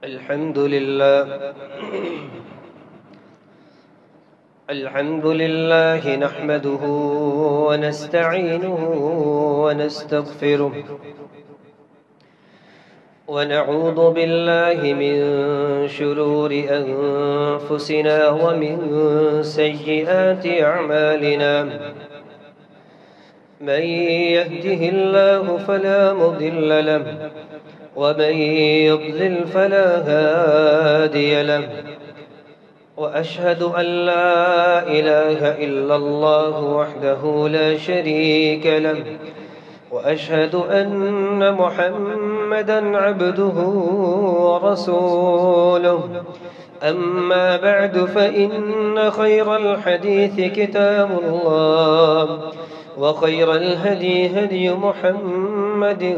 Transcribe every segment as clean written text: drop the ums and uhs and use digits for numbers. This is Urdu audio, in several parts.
الحمد لله نحمده ونستعينه ونستغفره ونعوذ بالله من شرور أنفسنا ومن سيئات أعمالنا. من يهده الله فلا مضل له ومن يضلل فلا هادي له، وأشهد أن لا إله إلا الله وحده لا شريك له، وأشهد أن محمدًا عبده ورسوله. أما بعد، فإن خير الحديث كتاب الله، وخير الهدي هدي محمد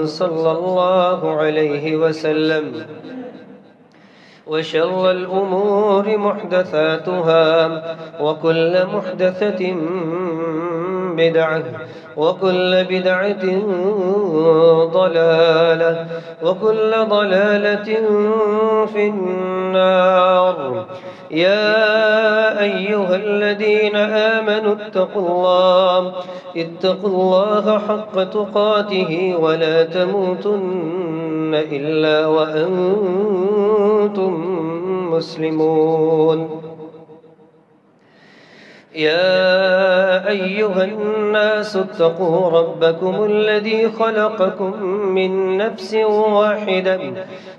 صلى الله عليه وسلم، وشر الأمور محدثاتها، وكل محدثة بدعة، وكل بدعة ضلالة، وكل ضلالة في النار. يا أيها الذين آمنوا اتقوا الله حق تقاته ولا تموتن إلا وأنتم مسلمون. يا أيها الناس اتقوا ربكم الذي خلقكم من نفس واحدة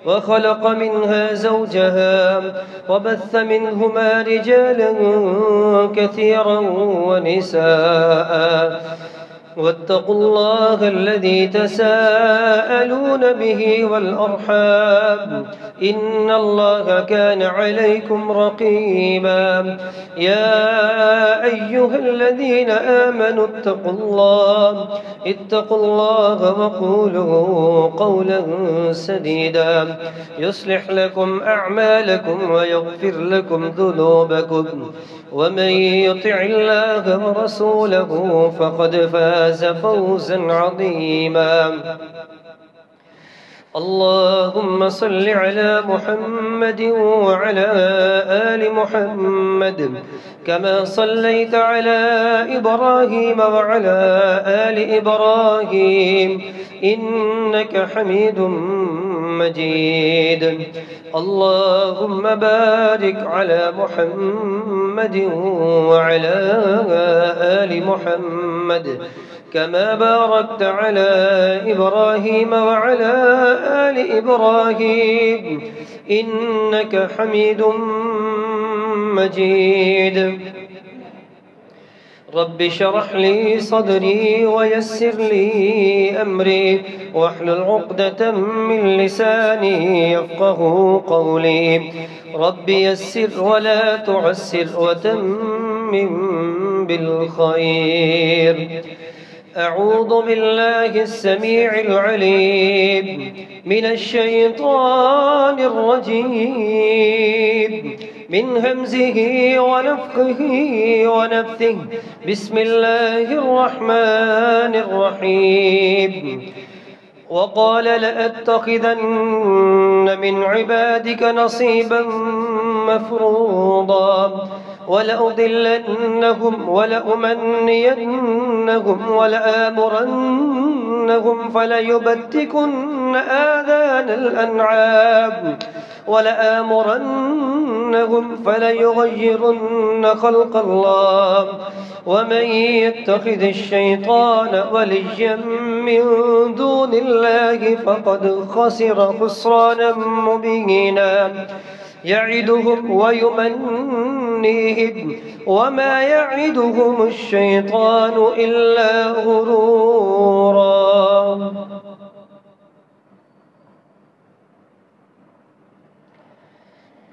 وخلق منها زوجها وبث منهما رجالا كثيرا ونساء، واتقوا الله الذي تساءلون به والأرحام، إن الله كان عليكم رقيبا. يا أيها الذين آمنوا اتقوا الله وقولوا قولا سديدا يصلح لكم أعمالكم ويغفر لكم ذنوبكم، ومن يطع الله ورسوله فقد فاز فوزا عظيما. اللهم صل على محمد وعلى آل محمد كما صليت على إبراهيم وعلى آل إبراهيم إنك حميد مجيد. اللهم بارك على محمد وعلى آل محمد كما باركت على إبراهيم وعلى آل إبراهيم إنك حميد مجيد. رب اشرح لي صدري ويسر لي أمري واحلل عقدة من لساني يفقه قولي. رب يسر ولا تعسر وتمم بالخير. أعوذ بالله السميع العليم من الشيطان الرجيم، من همزه ونفخه ونفثه. بسم الله الرحمن الرحيم. وقال لأتخذن من عبادك نصيبا مفروضا ولأضلنهم ولأمنينهم ولآمرنهم فليبتكن آذان الأنعام ولآمرنهم فليغيرن خلق الله. ومن يتخذ الشيطان وليا من دون الله فقد خسر خسرانا مبينا. يعدهم ويمنيهم وما يعدهم الشيطان إلا غرورا.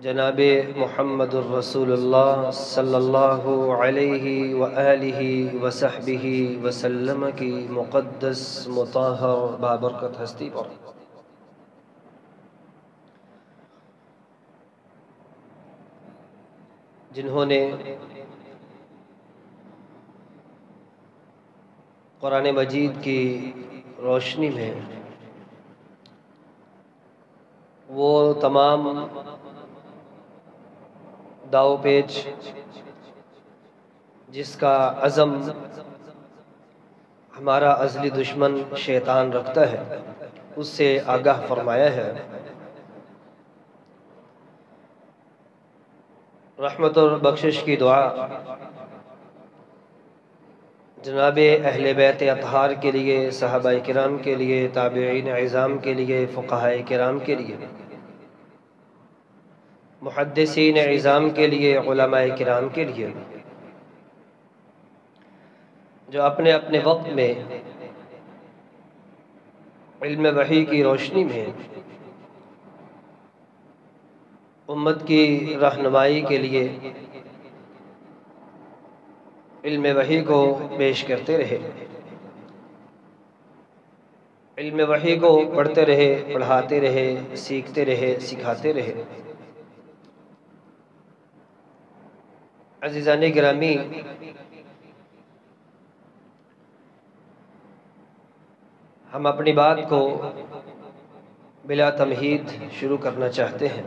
جناب محمد الرسول اللہ صلی اللہ علیہ وآلہ وصحبہ وسلم کی مقدس مطہر بابرکت ہستی پر جنہوں نے قرآن مجید کی روشنی میں وہ تمام داؤ پیچ جس کا عزم ہمارا ازلی دشمن شیطان رکھتا ہے اس سے آگاہ فرمایا ہے۔ رحمت اور بخشش کی دعا جناب اہل بیت اطہار کے لیے، صحابہ کرام کے لیے، تابعین عظام کے لیے، فقہاء کرام کے لیے، محدثین عظام کے لیے، علماء کرام کے لیے، جو اپنے اپنے وقت میں علم وحی کی روشنی میں امت کی رہنمائی کے لیے علم وحی کو پیش کرتے رہے، علم وحی کو پڑھتے رہے، پڑھاتے رہے، سیکھتے رہے، سکھاتے رہے۔ عزیزان گرامی، ہم اپنی بات کو بلا تمہید شروع کرنا چاہتے ہیں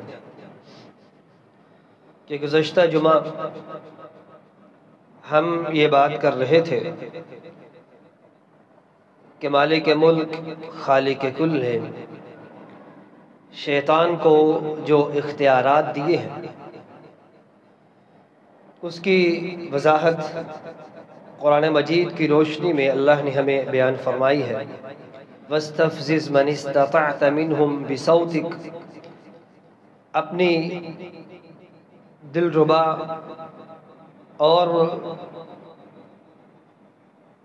کہ گزشتہ جمعہ ہم یہ بات کر رہے تھے کہ مالک ملک خالق کل ہے، شیطان کو جو اختیارات دیے ہیں اس کی وضاحت قرآن مجید کی روشنی میں اللہ نے ہمیں بیان فرمائی ہے۔ وَاسْتَفْزِزْ مَنِ اسْتَطَعْتَ مِنْهُمْ بِصَوْتِكَ، اپنی دلربا اور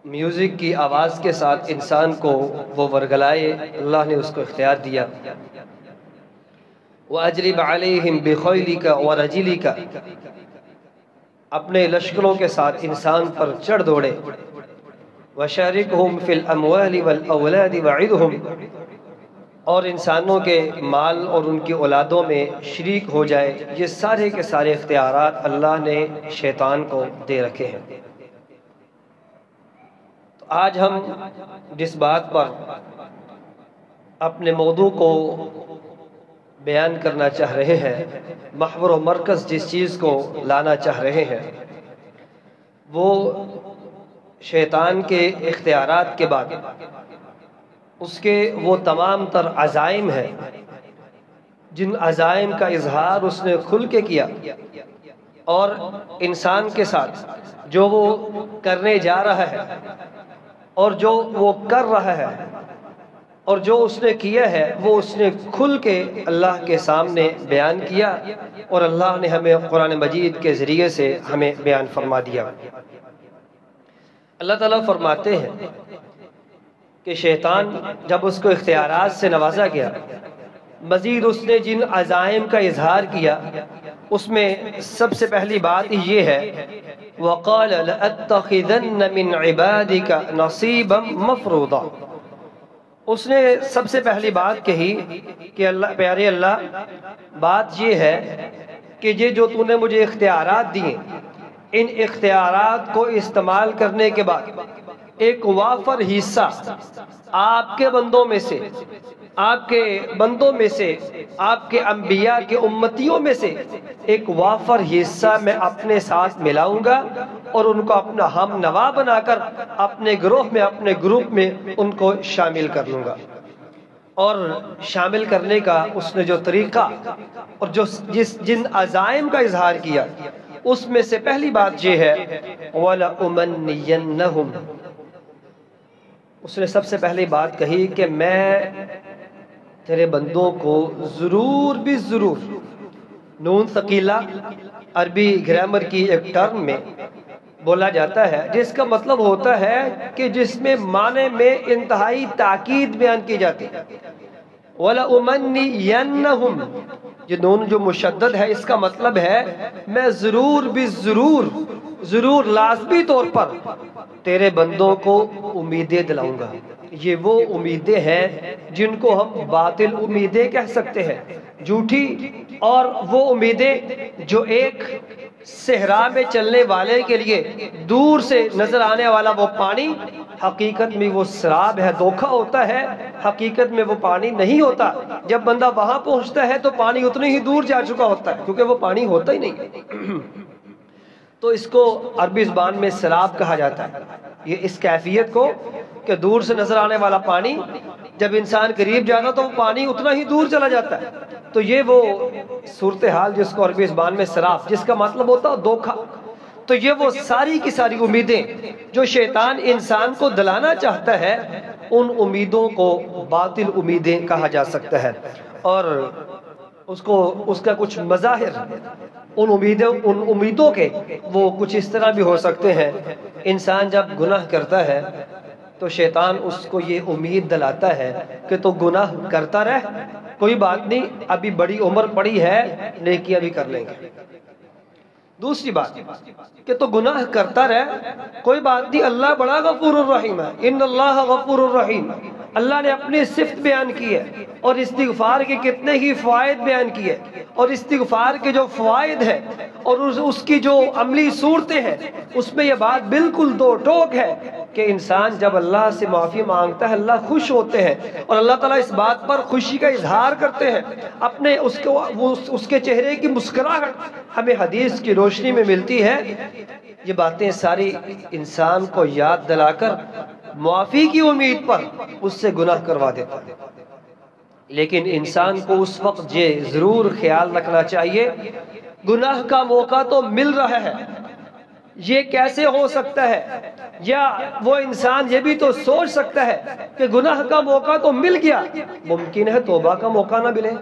میوزک کی آواز کے ساتھ انسان کو وہ ورگلائے، اللہ نے اس کو اختیار دیا۔ وَأَجْلِبْ عَلَيْهِمْ بِخَيْلِكَ وَرَجِلِكَ، اپنے لشکروں کے ساتھ انسان پر چڑھ دوڑے۔ وَشَارِكْهُمْ فِي الْأَمْوَالِ وَالْأَوْلَادِ وَعِدْهُمْ، اور انسانوں کے مال اور ان کی اولادوں میں شریک ہو جائے۔ یہ سارے کے سارے اختیارات اللہ نے شیطان کو دے رکھے ہیں۔ تو آج ہم جس بات پر اپنے موضوع کو بیان کرنا چاہ رہے ہیں، محور و مرکز جس چیز کو لانا چاہ رہے ہیں، وہ شیطان کے اختیارات کے بعد اس کے وہ تمام تر عزائم ہیں جن عزائم کا اظہار اس نے کھل کے کیا، اور انسان کے ساتھ جو وہ کرنے جا رہا ہے اور جو وہ کر رہا ہے اور جو اس نے کیا ہے وہ اس نے کھل کے اللہ کے سامنے بیان کیا، اور اللہ نے ہمیں قرآن مجید کے ذریعے سے ہمیں بیان فرما دیا۔ اللہ تعالیٰ فرماتے ہیں کہ شیطان جب اس کو اختیارات سے نوازا گیا، مزید اس نے جن عزائم کا اظہار کیا اس میں سب سے پہلی بات یہ ہے، وَقَالَ لَأَتَّخِذَنَّ مِنْ عِبَادِكَ نَصِيبًا مَفْرُوضًا، اس نے سب سے پہلی بات کہی کہ اللہ پیارے اللہ، بات یہ ہے کہ یہ جو تو نے مجھے اختیارات دیے، ان اختیارات کو استعمال کرنے کے بعد ایک وافر حصہ آپ کے بندوں میں سے، آپ کے بندوں میں سے، آپ کے انبیاء کے امتیوں میں سے ایک وافر حصہ میں اپنے ساتھ ملاؤں گا، اور ان کو اپنا ہم نوا بنا کر اپنے گروہ میں، اپنے گروپ میں ان کو شامل کر لوں گا۔ اور شامل کرنے کا اس نے جو طریقہ اور جن عزائم کا اظہار کیا اس میں سے پہلی بات یہ ہے، وَلَأُمَنِّيَنَّهُمْ، اس نے سب سے پہلی بات کہی کہ میں تیرے بندوں کو ضرور بھی ضرور، نون ثقیلہ عربی گرامر کی ایک ٹرم میں بولا جاتا ہے جس کا مطلب ہوتا ہے کہ جس میں معنی میں انتہائی تاکید بیان کی جاتی ہے۔ وَلَأُمَنِّيَنَّهُمْ، یہ نون جو مشدد ہے اس کا مطلب ہے میں ضرور بھی ضرور لازمی طور پر تیرے بندوں کو امیدیں دلاؤں گا۔ یہ وہ امیدیں ہیں جن کو ہم باطل امیدیں کہہ سکتے ہیں، جھوٹی، اور وہ امیدیں جو ایک صحرا میں چلنے والے کے لیے دور سے نظر آنے والا وہ پانی حقیقت میں وہ سراب ہے، دھوکہ ہوتا ہے، حقیقت میں وہ پانی نہیں ہوتا۔ جب بندہ وہاں پہنچتا ہے تو پانی اتنی ہی دور جا چکا ہوتا ہے، کیونکہ وہ پانی ہوتا ہی نہیں۔ تو اس کو عربی زبان میں سراب کہا جاتا ہے، یہ اس کیفیت کو کہ دور سے نظر آنے والا پانی جب انسان قریب جاتا تو وہ پانی اتنا ہی دور چلا جاتا ہے۔ تو یہ وہ صورتحال جس کو عربی زبان میں سراب، جس کا مطلب ہوتا ہے دھوکہ۔ تو یہ وہ ساری کی ساری امیدیں جو شیطان انسان کو دلانا چاہتا ہے، ان امیدوں کو باطل امیدیں کہا جا سکتا ہے۔ اور اس کا کچھ مظاہر ان امیدوں کے وہ کچھ اس طرح بھی ہو سکتے ہیں۔ انسان جب گناہ کرتا ہے تو شیطان اس کو یہ امید دلاتا ہے کہ تو گناہ کرتا رہ، کوئی بات نہیں، ابھی بڑی عمر پڑی ہے، نیکیاں بھی کر لیں گے۔ دوسری بات کہ تو گناہ کرتا رہ، کوئی بات نہیں، اللہ بڑا غفور الرحیم ہے، ان اللہ غفور الرحیم۔ اللہ نے اپنی صفت بیان کی ہے اور استغفار کے کتنے ہی فوائد بیان کیے، اور استغفار کے جو فوائد ہیں اور اس کی جو عملی صورتیں ہیں، اس میں یہ بات بالکل دو ٹوک ہے کہ انسان جب اللہ سے معافی مانگتا ہے اللہ خوش ہوتے ہیں، اور اللہ تعالیٰ اس بات پر خوشی کا اظہار کرتے ہیں، اپنے اس کے چہرے کی مسکراہٹ ہمیں حدیث کی روشنی میں ملتی ہے۔ یہ باتیں ساری انسان کو یاد دلا کر معافی کی امید پر اس سے گناہ کروا دیتا ہے۔ لیکن انسان کو اس وقت یہ ضرور خیال رکھنا چاہیے گناہ کا موقع تو مل رہا ہے، یہ کیسے ہو سکتا ہے؟ یا وہ انسان یہ بھی تو سوچ سکتا ہے کہ گناہ کا موقع تو مل گیا، ممکن ہے توبہ کا موقع نہ ملے،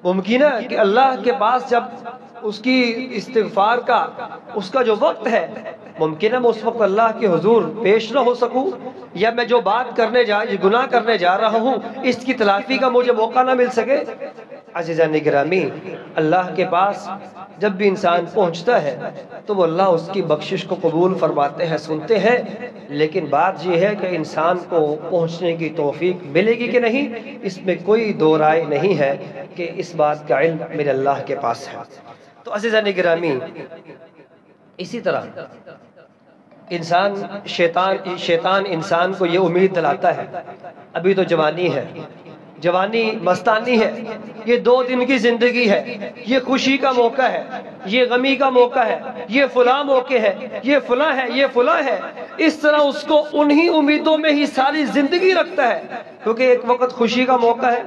ممکن ہے کہ اللہ کے پاس جب اس کی استغفار کا اس کا جو وقت ہے، ممکن ہے میں اس وقت اللہ کے حضور پیش نہ ہو سکوں، یا میں جو بات کرنے گناہ کرنے جا رہا ہوں اس کی تلافی کا مجھے موقع نہ مل سکے۔ عزیزان گرامی، اللہ کے پاس جب بھی انسان پہنچتا ہے تو وہ اللہ اس کی بخشش کو قبول فرماتے ہیں، سنتے ہیں، لیکن بات یہ ہے کہ انسان کو پہنچنے کی توفیق ملے گی کہ نہیں، اس میں کوئی دو رائے نہیں ہے کہ اس بات کا علم میرے اللہ کے پاس ہے۔ تو عزیزان گرامی، اسی طرح شیطان انسان کو یہ امید دلاتا ہے، ابھی تو جوانی ہے، جوانی مستانی ہے، یہ 2 دن کی زندگی ہے، یہ خوشی کا موقع ہے، یہ غمی کا موقع ہے، یہ فلاں موقع ہے، یہ فلاں ہے، یہ فلاں ہے، اس طرح اس کو انہی امیدوں میں ہی ساری زندگی رکھتا ہے، کیونکہ ایک وقت خوشی کا موقع ہے،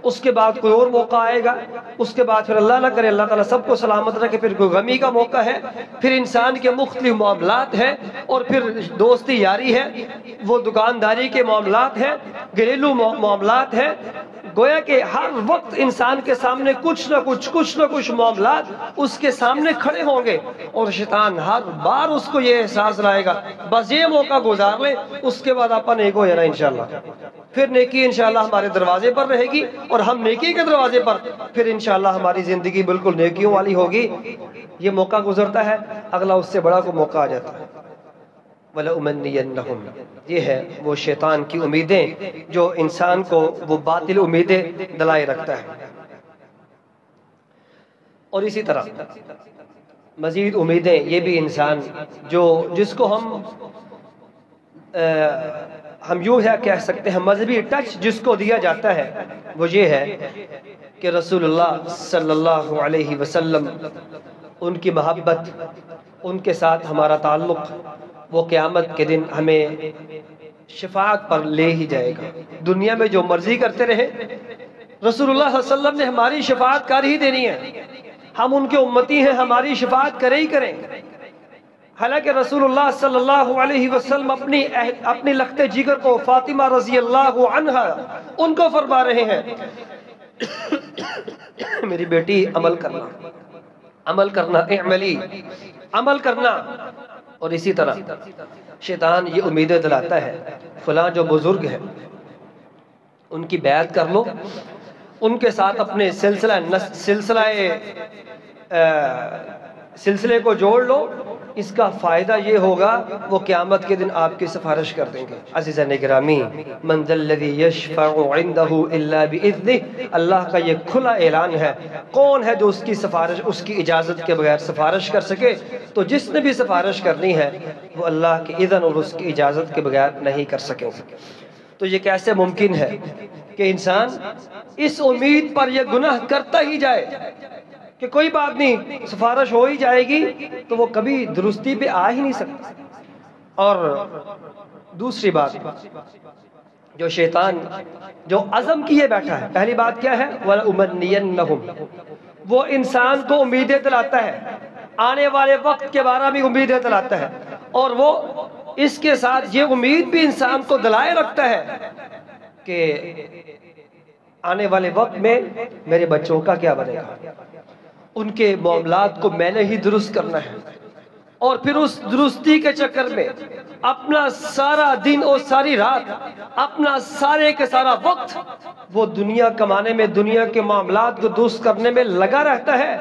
اس کے بعد کوئی اور موقع آئے گا، اس کے بعد پھر اللہ نہ کرے اللہ تعالیٰ سب کو سلامت رکھے پھر کوئی غمی کا موقع ہے، پھر انسان کے مختلف معاملات ہیں، اور پھر دوستی یاری ہے، وہ دکانداری کے معاملات ہیں، گھریلو معاملات ہیں، گویا کہ ہر وقت انسان کے سامنے کچھ نہ کچھ معاملات اس کے سامنے کھڑے ہوں گے، اور شیطان ہر بار اس کو یہ احساس لائے گا بس یہ موقع گزار لے، اس کے بعد اپن ایک ہو جانا انشاءاللہ، پھر نیکی انشاءاللہ ہمارے دروازے پر رہے گی، اور ہم نیکی کے دروازے پر، پھر انشاءاللہ ہماری زندگی بالکل نیکیوں والی ہوگی۔ یہ موقع گزرتا ہے، اگلا اس سے بڑا کوئی موقع آ جاتا ہے۔ وَلَأُمَنِّيَنَّهُمْ، یہ ہے وہ شیطان کی امیدیں جو انسان کو وہ باطل امیدیں دلائے رکھتا ہے۔ اور اسی طرح مزید امیدیں یہ بھی انسان جس کو ہم یوں ہے کہہ سکتے ہیں مذہبی ٹچ جس کو دیا جاتا ہے، وہ یہ ہے کہ رسول اللہ صلی اللہ علیہ وسلم، ان کی محبت، ان کے ساتھ ہمارا تعلق، وہ قیامت کے دن ہمیں شفاعت پر لے ہی جائے گا۔ دنیا میں جو مرضی کرتے رہے، رسول اللہ صلی اللہ علیہ وسلم نے ہماری شفاعت کر ہی دینی ہے، ہم ان کے امتی ہیں، ہماری شفاعت کرے ہی کریں۔ حالانکہ رسول اللہ صلی اللہ علیہ وسلم اپنی لخت جگر کو فاطمہ رضی اللہ عنہا ان کو فرما رہے ہیں، میری بیٹی عمل کرنا، اعملی، عمل کرنا۔ اور اسی طرح شیطان یہ امیدیں دلاتا ہے، فلاں جو بزرگ ہیں ان کی بیعت کر لو، ان کے ساتھ اپنے سلسلے کو جوڑ لو، اس کا فائدہ یہ ہوگا وہ قیامت کے دن آپ کی سفارش کر دیں گے۔ عزیزان گرامی، من ذا الذی یشفع عنده الا باذنہ، اللہ کا یہ کھلا اعلان ہے، کون ہے جو اس کی سفارش، اس کی اجازت کے بغیر سفارش کر سکے؟ تو جس نے بھی سفارش کرنی ہے وہ اللہ کی اذن اور اس کی اجازت کے بغیر نہیں کر سکیں گے۔ تو یہ کیسے ممکن ہے کہ انسان اس امید پر یہ گناہ کرتا ہی جائے کہ کوئی بات نہیں، سفارش ہو ہی جائے گی، تو وہ کبھی درستی پہ آ ہی نہیں سکتا۔ اور دوسری بات، جو شیطان جو عزم کیے بیٹھا ہے، پہلی بات کیا ہے؟ وَلَأُمَنِّيَنَّهُمْ، وہ انسان کو امیدیں دلاتا ہے، آنے والے وقت کے بارے میں امیدیں دلاتا ہے، اور وہ اس کے ساتھ یہ امید بھی انسان کو دلائے رکھتا ہے کہ آنے والے وقت میں میرے بچوں کا کیا بنے گا، ان کے معاملات کو میں نے ہی درست کرنا ہے، اور پھر اس درستی کے چکر میں اپنا سارا دن اور ساری رات، اپنا سارے کے سارا وقت وہ دنیا کمانے میں، دنیا کے معاملات کو درست کرنے میں لگا رہتا ہے،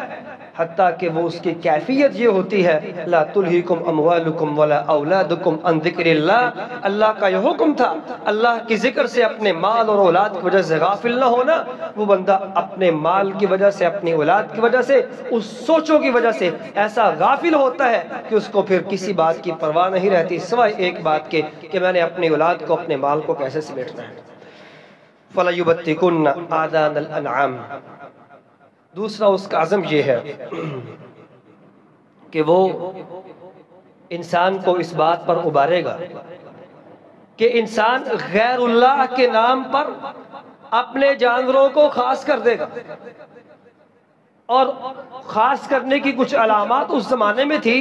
حتیٰ کہ وہ اس کی کیفیت یہ ہوتی ہے لا تلہیکم اموالکم ولا اولادکم عن ذکر اللہ، اللہ کا یہ حکم تھا اللہ کی ذکر سے اپنے مال اور اولاد کی وجہ سے غافل نہ ہونا۔ وہ بندہ اپنے مال کی وجہ سے، اپنی اولاد کی وجہ سے، اس سوچوں کی وجہ سے ایسا غافل ہوتا ہے کہ اس کو پھر کسی بات کی پرواہ نہیں رہتی سوائے ایک بات کے کہ میں نے اپنی اولاد کو، اپنے مال کو کیسے سمیٹنا ہے۔ فَلَيُبَتِّكُنَّ آذَانَ الْأَنْعَامِ، دوسرا اس کا عزم یہ ہے کہ وہ انسان کو اس بات پر ابارے گا کہ انسان غیر اللہ کے نام پر اپنے جانوروں کو خاص کر دے گا، اور خاص کرنے کی کچھ علامات اس زمانے میں تھی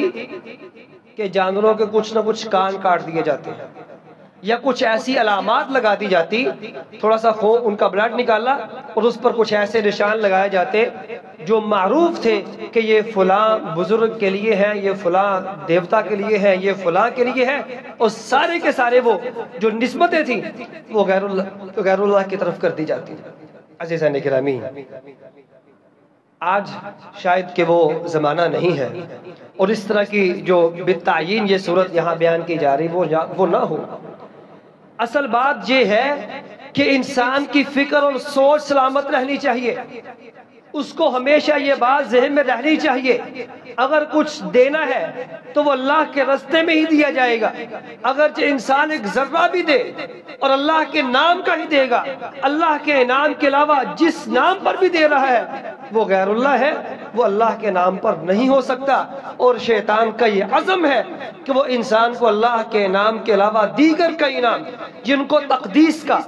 کہ جانوروں کے کچھ نہ کچھ کان کاٹ دیے جاتے ہیں، یا کچھ ایسی علامات لگا دی جاتی، تھوڑا سا خون ان کا بلڈ نکالا اور اس پر کچھ ایسے نشان لگائے جاتے جو معروف تھے کہ یہ فلاں بزرگ کے لیے ہے، یہ فلاں دیوتا کے لیے ہے، یہ فلاں کے لیے ہے، اور سارے کے سارے وہ جو نسبتیں تھیں وہ غیر اللہ کی طرف کر دی جاتی۔ عزیزان گرامی، آج شاید کہ وہ زمانہ نہیں ہے اور اس طرح کی جو بالتعیین یہ صورت یہاں بیان کی جا رہی وہ نہ ہو۔ اصل بات یہ ہے کہ انسان کی فکر اور سوچ سلامت رہنی چاہیے، اس کو ہمیشہ یہ بات ذہن میں رہنی چاہیے اگر کچھ دینا ہے تو وہ اللہ کے راستے میں ہی دیا جائے گا، اگرچہ انسان ایک ذرہ بھی دے اور اللہ کے نام کا ہی دے گا، اللہ کے نام کے علاوہ جس نام پر بھی دے رہا ہے وہ غیر اللہ ہے، وہ اللہ کے نام پر نہیں ہو سکتا۔ اور شیطان کا یہ عزم ہے کہ وہ انسان کو اللہ کے نام کے علاوہ دیگر کئی نام جن کو تقدیس کا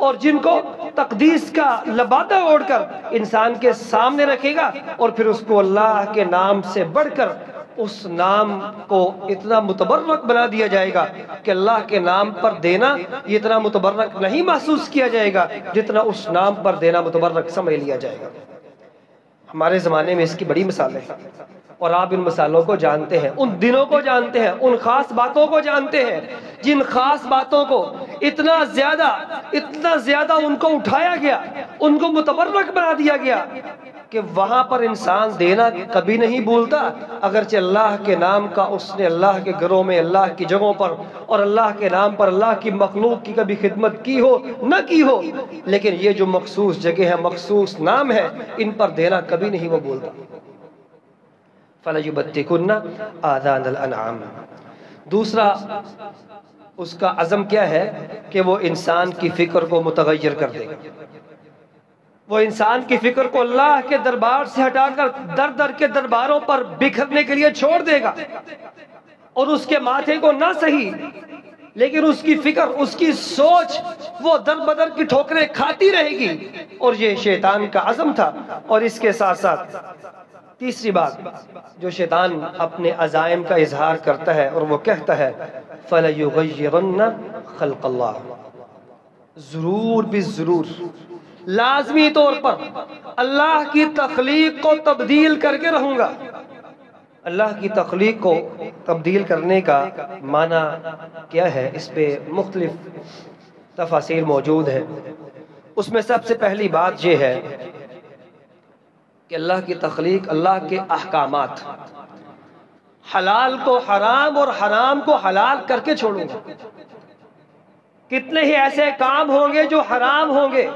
اور جن کو تقدیس کا لبادہ اوڑھ کر انسان کے سامنے رکھے گا، اور پھر اس کو اللہ کے نام سے بڑھ کر اس نام کو اتنا متبرک بنا دیا جائے گا کہ اللہ کے نام پر دینا یہ اتنا متبرک نہیں محسوس کیا جائے گا جتنا اس نام پر دینا متبرک سمجھ لیا جائے گا۔ ہمارے زمانے میں اس کی بڑی مثالیں ہیں، اور آپ ان مثالوں کو جانتے ہیں، ان دنوں کو جانتے ہیں، ان خاص باتوں کو جانتے ہیں جن خاص باتوں کو اتنا زیادہ ان کو اٹھایا گیا، ان کو متبرک بنا دیا گیا کہ وہاں پر انسان دینا کبھی نہیں بھولتا، اگرچہ اللہ کے نام کا اس نے اللہ کے گھروں میں، اللہ کی جگہوں پر اور اللہ کے نام پر اللہ کی مخلوق کی کبھی خدمت کی ہو نہ کی ہو، لیکن یہ جو مخصوص جگہ ہے، مخصوص نام ہے، ان پر دینا کبھی نہیں وہ بھولتا۔ فَلَيُبَتِّكُنَّ آذَانَ الْأَنْعَامِ، دوسرا اس کا عزم کیا ہے کہ وہ انسان کی فکر کو متغیر کر دے گا، وہ انسان کی فکر کو اللہ کے دربار سے ہٹا کر در در کے درباروں پر بکھرنے کے لیے چھوڑ دے گا، اور اس کے ماتھے کو نہ صحیح لیکن اس کی فکر، اس کی سوچ وہ در بدر کی ٹھوکریں کھاتی رہے گی، اور یہ شیطان کا عزم تھا۔ اور اس کے ساتھ ساتھ تیسری بات جو شیطان اپنے عزائم کا اظہار کرتا ہے اور وہ کہتا ہے فَلَيُغَيِّرَنَّ خَلْقَ اللَّهِ، ضرور بھی ضرور، لازمی طور پر اللہ کی تخلیق کو تبدیل کر کے رہوں گا۔ اللہ کی تخلیق کو تبدیل کرنے کا معنی کیا ہے؟ اس پہ مختلف تفاسیر موجود ہیں، اس میں سب سے پہلی بات یہ ہے کہ اللہ کی تخلیق، اللہ کے احکامات، حلال کو حرام اور حرام کو حلال کر کے چھوڑوں گا۔ کتنے ہی ایسے کام ہوں گے جو حرام ہوں گے،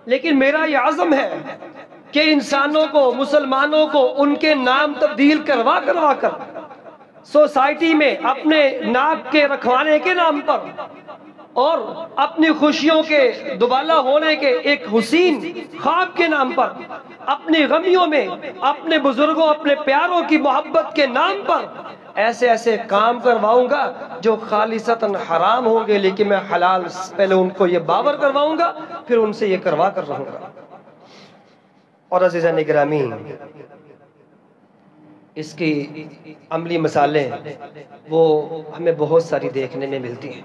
لیکن میرا یہ عزم ہے کہ انسانوں کو، مسلمانوں کو ان کے نام تبدیل کروا کر سوسائٹی میں اپنے ناک کے رکھوانے کے نام پر اور اپنی خوشیوں کے دوبالا ہونے کے ایک حسین خواب کے نام پر، اپنی غمیوں میں اپنے بزرگوں، اپنے پیاروں کی محبت کے نام پر ایسے ایسے کام کرواؤں گا جو خالصتاً حرام ہوں گے، لیکن میں حلال پہلے ان کو یہ باور کرواؤں گا، پھر ان سے یہ کروا کر رہوں گا۔ اور عزیزان گرامی، اس کی عملی مثالیں وہ ہمیں بہت ساری دیکھنے میں ملتی ہیں۔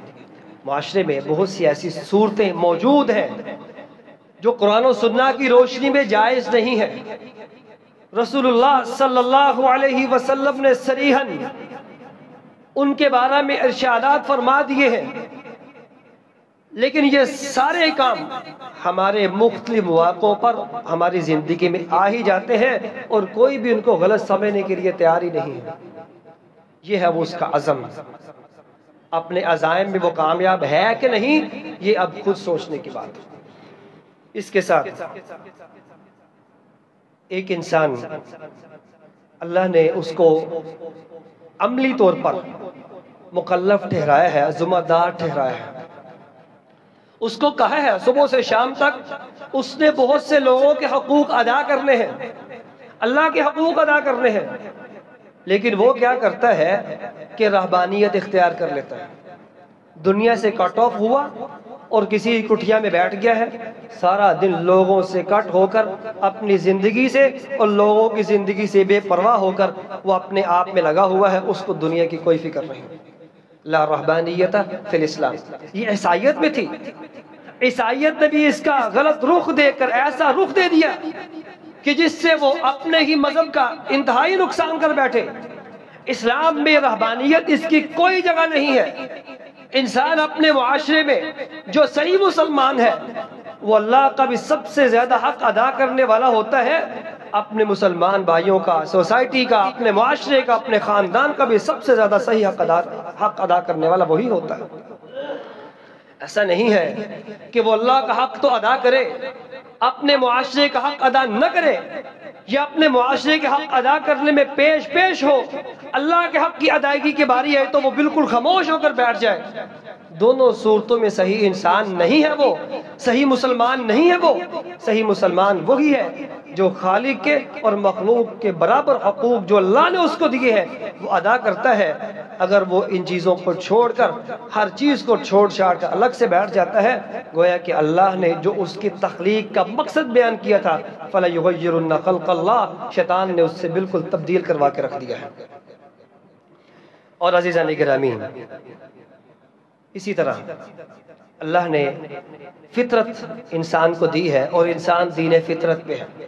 معاشرے میں بہت سی ایسی صورتیں موجود ہیں جو قرآن و سنت کی روشنی میں جائز نہیں ہے۔ رسول اللہ صلی اللہ علیہ وسلم نے صریحاً ان کے بارے میں ارشادات فرما دیے ہیں، لیکن یہ سارے کام ہمارے مختلف مواقعوں پر ہماری زندگی میں آ ہی جاتے ہیں اور کوئی بھی ان کو غلط سمجھنے کے لیے تیار ہی نہیں ہے۔ یہ ہے وہ اس کا عزم، اپنے عزائم میں وہ کامیاب ہے کہ نہیں، یہ اب خود سوچنے کی بات ہے۔ اس کے ساتھ ایک انسان، اللہ نے اس کو عملی طور پر مکلف ٹھہرایا ہے، ذمہ دار ٹھہرایا ہے۔ اس کو کہا ہے صبح سے شام تک اس نے بہت سے لوگوں کے حقوق ادا کرنے ہیں، اللہ کے حقوق ادا کرنے ہیں، لیکن وہ کیا کرتا ہے کہ رہبانیت اختیار کر لیتا ہے۔ دنیا سے کٹ آف ہوا اور کسی کٹھیا میں بیٹھ گیا ہے، سارا دن لوگوں سے کٹ ہو کر، اپنی زندگی سے اور لوگوں کی زندگی سے بے پرواہ ہو کر وہ اپنے آپ میں لگا ہوا ہے، اس کو دنیا کی کوئی فکر نہیں۔ لا رہبانیت فی الاسلام، یہ عیسائیت میں تھی۔ عیسائیت نے بھی اس کا غلط رخ دے کر ایسا رخ دے دیا کہ جس سے وہ اپنے ہی مذہب کا انتہائی نقصان کر بیٹھے۔ اسلام میں رہبانیت اس کی کوئی جگہ نہیں ہے۔ انسان اپنے معاشرے میں جو صحیح مسلمان ہے وہ اللہ کا بھی سب سے زیادہ حق ادا کرنے والا ہوتا ہے، اپنے مسلمان بھائیوں کا، سوسائٹی کا، اپنے معاشرے کا، اپنے خاندان کا بھی سب سے زیادہ صحیح حق ادا کرنے والا وہی ہوتا ہے۔ ایسا نہیں ہے کہ وہ اللہ کا حق تو ادا کرے، اپنے معاشرے کا حق ادا نہ کرے، یا اپنے معاشرے کے حق ادا کرنے میں پیش ہو، اللہ کے حق کی ادائیگی کی باری ہے تو وہ بالکل خاموش ہو کر بیٹھ جائے۔ دونوں صورتوں میں صحیح انسان نہیں ہے، وہ صحیح مسلمان نہیں ہے۔ وہ صحیح مسلمان وہی ہے جو خالق کے اور مخلوق کے برابر حقوق جو اللہ نے اس کو دیے ہیں وہ ادا کرتا ہے۔ اگر وہ ان چیزوں کو چھوڑ کر، ہر چیز کو چھوڑ چھاڑ کر الگ سے بیٹھ جاتا ہے، گویا کہ اللہ نے جو اس کی تخلیق کا مقصد بیان کیا تھا، فَلَيُغَيِّرُنَّ خَلْقَ اللَّهِ، شیطان نے اس سے بالکل تبدیل کروا کے رکھ دیا ہے۔ اور عزیزان گرامی، اسی طرح اللہ نے فطرت انسان کو دی ہے اور انسان دین فطرت پہ ہے،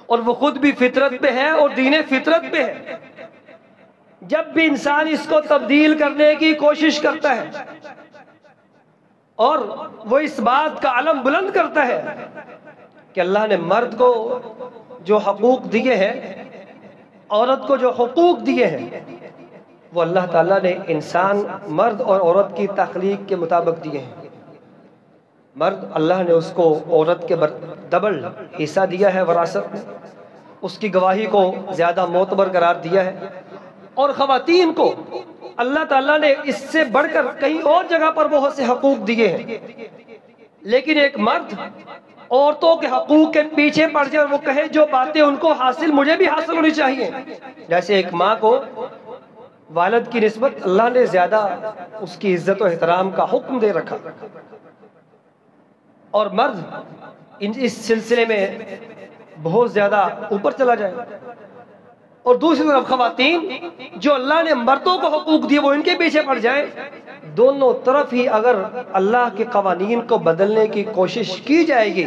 اور وہ خود بھی فطرت پہ ہے اور دین فطرت پہ ہے۔ جب بھی انسان اس کو تبدیل کرنے کی کوشش کرتا ہے اور وہ اس بات کا علم بلند کرتا ہے کہ اللہ نے مرد کو جو حقوق دیے ہیں، عورت کو جو حقوق دیے ہیں، وہ اللہ تعالیٰ نے انسان، مرد اور عورت کی تخلیق کے مطابق دیے ہیں۔ مرد، اللہ نے اس کو عورت کے ڈبل حصہ دیا ہے وراثت میں، اس کی گواہی کو زیادہ معتبر قرار دیا ہے، اور خواتین کو اللہ تعالیٰ نے اس سے بڑھ کر کہیں اور جگہ پر بہت سے حقوق دیے ہیں۔ لیکن ایک مرد عورتوں کے حقوق کے پیچھے پڑ جائے اور وہ کہے جو باتیں ان کو حاصل مجھے بھی حاصل ہونی چاہیے، جیسے ایک ماں کو والد کی نسبت اللہ نے زیادہ اس کی عزت و احترام کا حکم دے رکھا، اور مرد اس سلسلے میں بہت زیادہ اوپر چلا جائے، اور دوسری طرف خواتین جو اللہ نے مردوں کو حقوق دیے وہ ان کے پیچھے پڑ جائیں۔ دونوں طرف ہی اگر اللہ کے قوانین کو بدلنے کی کوشش کی جائے گی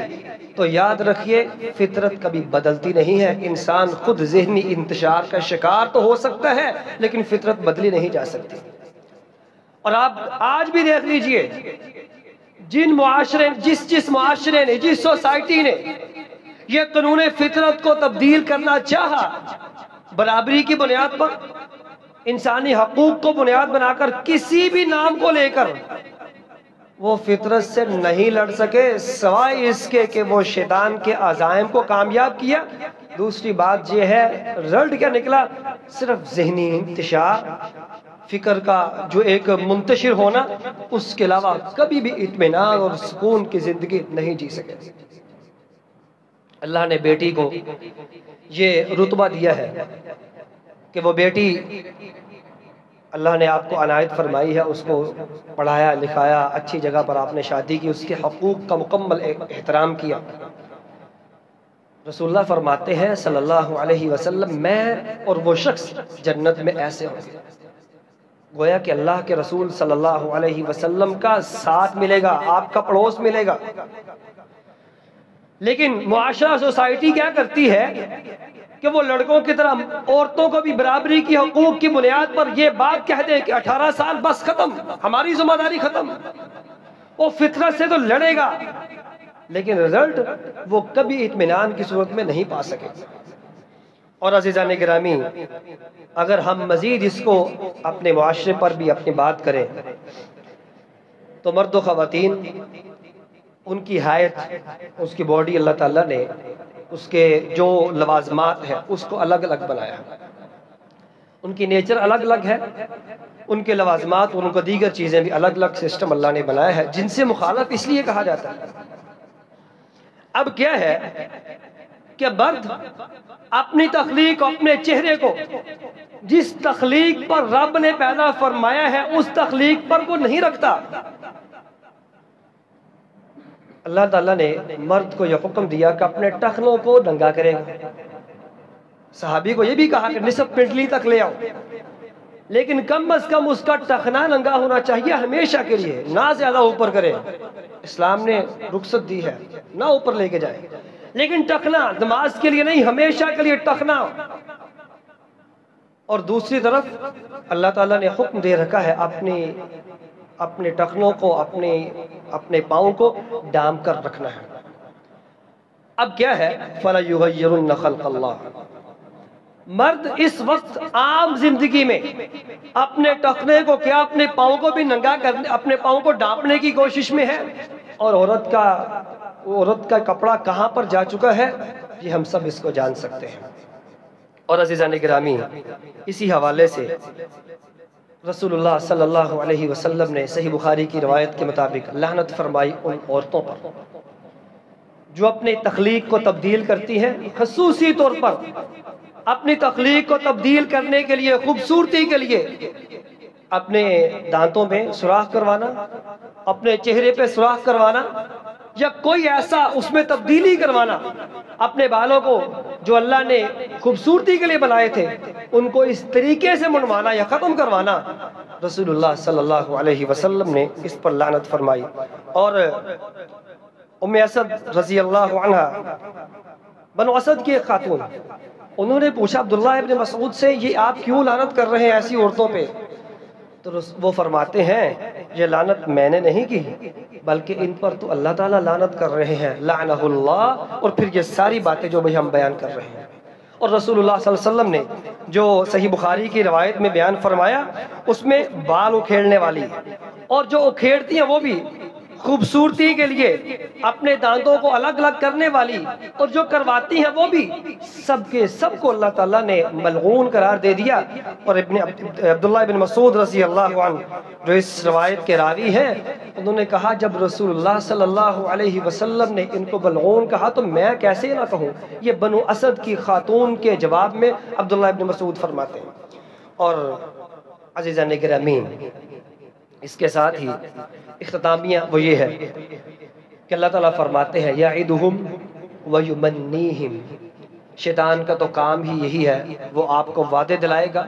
تو یاد رکھیے فطرت کبھی بدلتی نہیں ہے۔ انسان خود ذہنی انتشار کا شکار تو ہو سکتا ہے لیکن فطرت بدلی نہیں جا سکتی۔ اور آپ آج بھی دیکھ لیجئے، جس معاشرے نے، جس سوسائٹی نے یہ قانون فطرت کو تبدیل کرنا چاہا، برابری کی بنیاد پر، انسانی حقوق کو بنیاد بنا کر، کسی بھی نام کو لے کر وہ فطرت سے نہیں لڑ سکے، سوائے اس کے کہ وہ شیطان کے عزائم کو کامیاب کیا۔ دوسری بات یہ ہے، رزلٹ کیا نکلا؟ صرف ذہنی انتشار، فکر کا جو ایک منتشر ہونا، اس کے علاوہ کبھی بھی اطمینان اور سکون کی زندگی نہیں جی سکے۔ اللہ نے بیٹی کو یہ رتبہ دیا ہے کہ وہ بیٹی، اللہ نے آپ کو عنایت فرمائی ہے، اس کو پڑھایا لکھایا، اچھی جگہ پر آپ نے شادی کی، اس کے حقوق کا مکمل احترام کیا۔ رسول اللہ فرماتے ہیں صلی اللہ علیہ وسلم، میں اور وہ شخص جنت میں ایسے ہوں گے، گویا کہ اللہ کے رسول صلی اللہ علیہ وسلم کا ساتھ ملے گا، آپ کا پڑوس ملے گا۔ لیکن معاشرہ، سوسائٹی کیا کرتی ہے کہ وہ لڑکوں کی طرح عورتوں کو بھی برابری کی حقوق کی بنیاد پر یہ بات کہہ دے کہ 18 سال بس ختم، ہماری ذمہ داری ختم، وہ فطرت سے تو لڑے گا لیکن رزلٹ وہ کبھی اطمینان کی صورت میں نہیں پا سکے۔ اور عزیزان گرامی، اگر ہم مزید اس کو اپنے معاشرے پر بھی اپنی بات کریں تو مرد و خواتین، ان کی حیت، اس کی باڈی، اللہ تعالیٰ نے اس کے جو لوازمات ہیں اس کو الگ الگ بنایا ہے، ان کی نیچر الگ الگ ہے، ان کے لوازمات اور ان کو دیگر چیزیں بھی الگ الگ سسٹم اللہ نے بنایا ہے، جن سے مخالف اس لیے کہا جاتا ہے۔ اب کیا ہے کہ مرد اپنی تخلیق، اپنے چہرے کو جس تخلیق پر رب نے پیدا فرمایا ہے اس تخلیق پر وہ نہیں رکھتا۔ اللہ تعالیٰ نے مرد کو یہ حکم دیا کہ اپنے ٹخنوں کو ننگا کرے گا۔ صحابی کو یہ بھی کہا کہ نصف پنڈلی تک لے آؤ، لیکن کم از کم اس کا ٹخنا ننگا ہونا چاہیے ہمیشہ کے لیے، نہ زیادہ اوپر کرے۔ اسلام نے رخصت دی ہے، نہ اوپر لے کے جائے، لیکن ٹخنا نماز کے لیے نہیں، ہمیشہ کے لیے ٹخنا۔ اور دوسری طرف اللہ تعالیٰ نے حکم دے رکھا ہے اپنے ٹخنوں کو، اپنے پاؤں کو ڈام کر رکھنا ہے۔ اب کیا ہے؟ فَلَا يُغَيِّرُنَّ خَلْقَ اللَّهِ، مرد اس وقت عام زندگی میں اپنے ٹخنے کو کیا، اپنے پاؤں کو بھی ننگا کرنے، اپنے پاؤں کو ڈانپنے کی کوشش میں ہے، اور عورت کا کپڑا کہاں پر جا چکا ہے یہ ہم سب اس کو جان سکتے ہیں۔ اور عزیزان گرامی، اسی حوالے سے رسول اللہ صلی اللہ علیہ وسلم نے صحیح بخاری کی روایت کے مطابق لعنت فرمائی ان عورتوں پر جو اپنی تخلیق کو تبدیل کرتی ہیں، خصوصی طور پر اپنی تخلیق کو تبدیل کرنے کے لیے، خوبصورتی کے لیے اپنے دانتوں میں سوراخ کروانا، اپنے چہرے پہ سوراخ کروانا، یا کوئی ایسا اس میں تبدیلی کروانا، اپنے بالوں کو جو اللہ نے خوبصورتی کے لیے بنائے تھے ان کو اس طریقے سے منوانا یا ختم کروانا، رسول اللہ صلی اللہ علیہ وسلم نے اس پر لعنت فرمائی۔ اور ام اسد رضی اللہ عنہ، بنو اسد کی ایک خاتون، انہوں نے پوچھا عبداللہ ابن مسعود سے، یہ آپ کیوں لعنت کر رہے ہیں ایسی عورتوں پہ؟ تو وہ فرماتے ہیں یہ لعنت میں نے نہیں کی بلکہ ان پر تو اللہ تعالیٰ لعنت کر رہے ہیں، لعنہ اللہ، اور پھر یہ ساری باتیں جو بھی ہم بیان کر رہے ہیں۔ اور رسول اللہ صلی اللہ علیہ وسلم نے جو صحیح بخاری کی روایت میں بیان فرمایا اس میں بال اکھیڑنے والی اور جو اکھیڑتی ہیں وہ بھی خوبصورتی کے لیے اپنے دانتوں کو الگ الگ کرنے والی، اور جو کرواتی ہیں وہ بھی، سب کے سب کو اللہ تعالیٰ نے ملعون قرار دے دیا۔ اور عبداللہ بن مسعود رضی اللہ عنہ جو اس روایت کے راوی ہیں، انہوں نے کہا جب رسول اللہ صلی اللہ علیہ وسلم نے ان کو ملعون کہا تو میں کیسے نہ کہوں؟ یہ بنو اسد کی خاتون کے جواب میں عبداللہ بن مسعود فرماتے ہیں۔ اور عزیزان گرامی، اس کے ساتھ ہی اختتامیہ وہ یہ ہے کہ اللہ تعالیٰ فرماتے ہیں یعدہم ویمنیہم، شیطان کا تو کام ہی یہی ہے، وہ آپ کو وعدے دلائے گا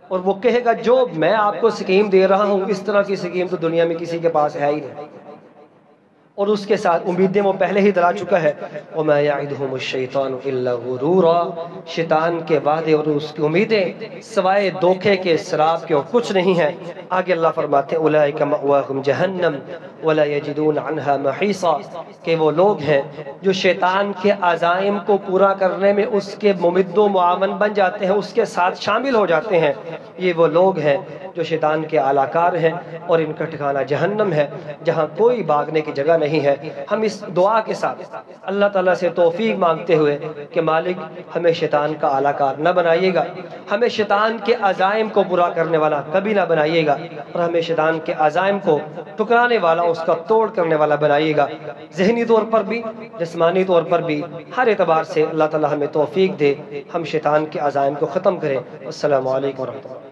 اور وہ کہے گا جو میں آپ کو سکیم دے رہا ہوں اس طرح کی سکیم تو دنیا میں کسی کے پاس ہے ہی نہیں۔ اور اس کے ساتھ امیدیں وہ پہلے ہی دلا چکا ہے وَمَا يَعِدُهُمُ الشَّيْطَانُ إِلَّا غُرُورًا، شیطان کے وعدے اور اس کی امیدیں سوائے دھوکے کے، سراب کے اور کچھ نہیں ہیں۔ آگے اللہ فرماتے ہیں اولئک مأواہم جہنم ولا یجدون عنہا محیصا، کہ وہ لوگ ہیں جو شیطان کے عزائم کو پورا کرنے میں اس کے ممد و معاون بن جاتے ہیں، اس کے ساتھ شامل ہو جاتے ہیں، یہ وہ لوگ ہیں جو شیطان کے اعلی کار ہیں، اور ان کا ٹھکانہ جہنم ہے جہاں کوئی بھاگنے کی جگہ نہیں ہے۔ ہم اس دعا کے ساتھ اللہ تعالیٰ سے توفیق مانگتے ہوئے کہ مالک ہمیں شیطان کا اعلی کار نہ بنائیے گا، ہمیں شیطان کے عزائم کو پورا کرنے والا کبھی نہ بنائیے گا، اور ہمیں شیطان کے عزائم کو ٹکرانے والا، اس کا توڑ کرنے والا بنائیے گا، ذہنی طور پر بھی، جسمانی طور پر بھی، ہر اعتبار سے اللہ تعالیٰ ہمیں توفیق دے، ہم شیطان کے عزائم کو ختم کریں۔ السلام علیکم ورحمۃ اللہ۔